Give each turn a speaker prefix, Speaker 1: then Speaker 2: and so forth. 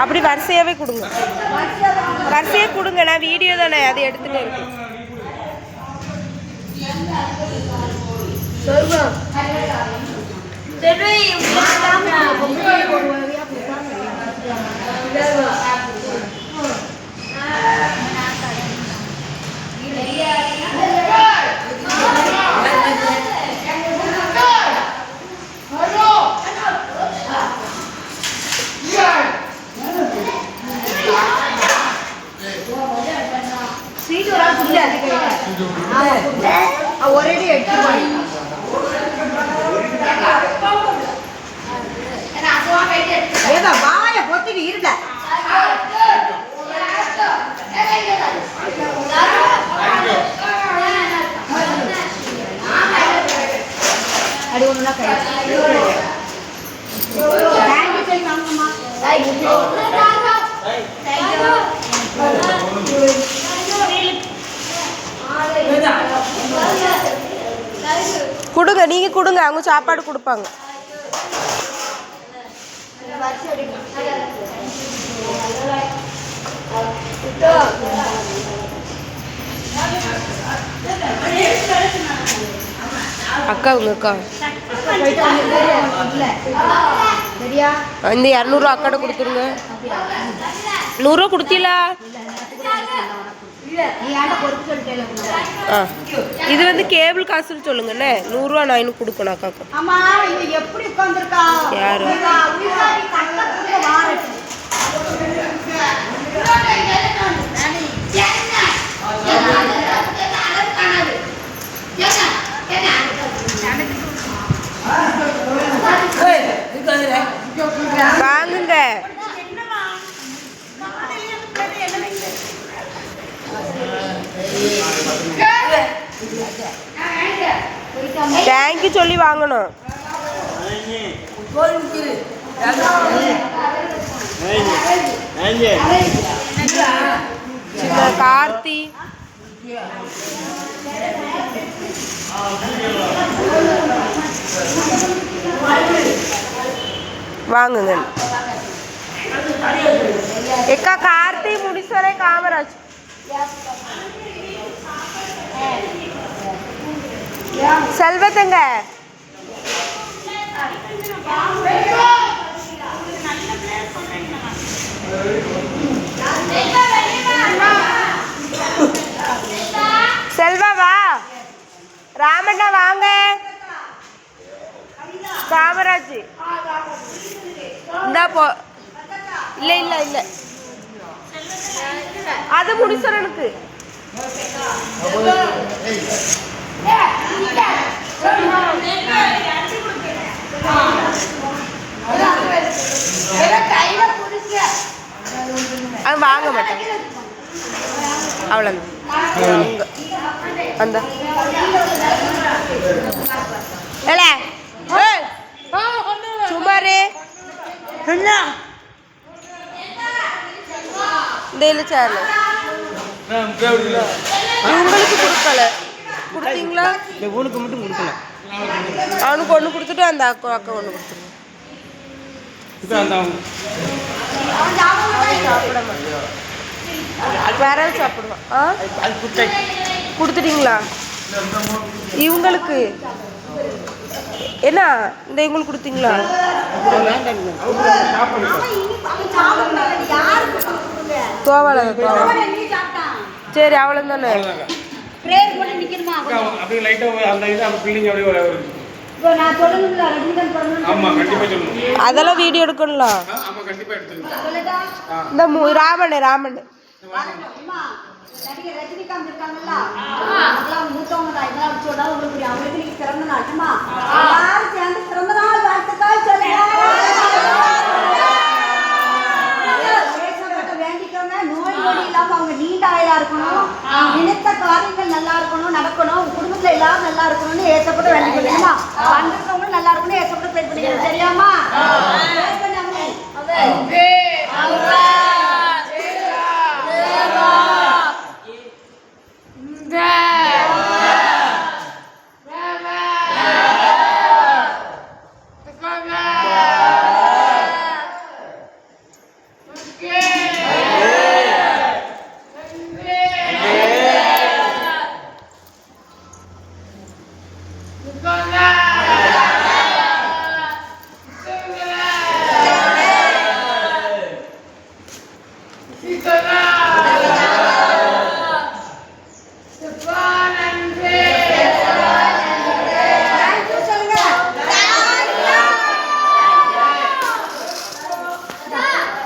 Speaker 1: அப்படி வரிசையாவே கொடுங்க, வரிசையா கொடுங்க. நான் வீடியோ தானே அதை எடுத்துட்டு இருக்கேன்.
Speaker 2: ஒரேடி எடுத்து வாய பொத்திட்டு இருக்க. அடி ஒண்ணுனா கை
Speaker 1: கொடுங்க, நீங்க கொடுங்க, அவங்க சாப்பாடு கொடுப்பாங்க. அக்கா உங்க அக்கா இந்த 200 அக்காட கொடுத்துருங்க. 100 கொடுத்தீங்களா? இது வந்து கேபிள் காசுன்னு சொல்லுங்கண்ணே. 100 நான் இன்னும் கொடுக்கணும் அக்காக்கு. யாரு வாங்குங்க. தேங்க்யூ சொல்லி வாங்கணும். கார்த்தி வாங்குங்க. எக்கா கார்த்தி முடிசரை காமராஜ் செல்வத்தங்க செல்வா வா. ராமண்ணா வாங்க. காமராஜ் இந்தா போ. இல்ல இல்ல இல்ல அது முடிசரனுக்கு. அது வாங்க மாட்டேன். அவ்வளோதான். அந்த சுமாரு இந்த சேர் உங்களுக்கு கொடுக்கல. கொடுத்தீங்களா? உனக்கு மட்டும் கொடுக்கல. அவனுக்கு ஒன்று கொடுத்துட்டு அந்த அக்கா ஒன்று கொடுத்துருங்க. வேற சாப்பிடுவான். கொடுத்துட்டீங்களா? இவங்களுக்கு என்ன இந்த இவங்களுக்கு கொடுத்தீங்களா? தோவால சரி அவ்வளோதானே. அதெல்லாம் வீடியோ எடுக்கணும்ல. இந்த ராமன்
Speaker 2: நடிகர் ரஜினிகாந்த் இருக்காங்கல்ல, அதெல்லாம் மூத்தவங்க தான். இதெல்லாம் சொன்னா உங்களுக்கு அவங்களுக்கு பிறந்த நாட்டுமா எல்லாரும் சேர்ந்து பிறந்த நாள் வாழ்த்துக்கள் சொல்லுங்க.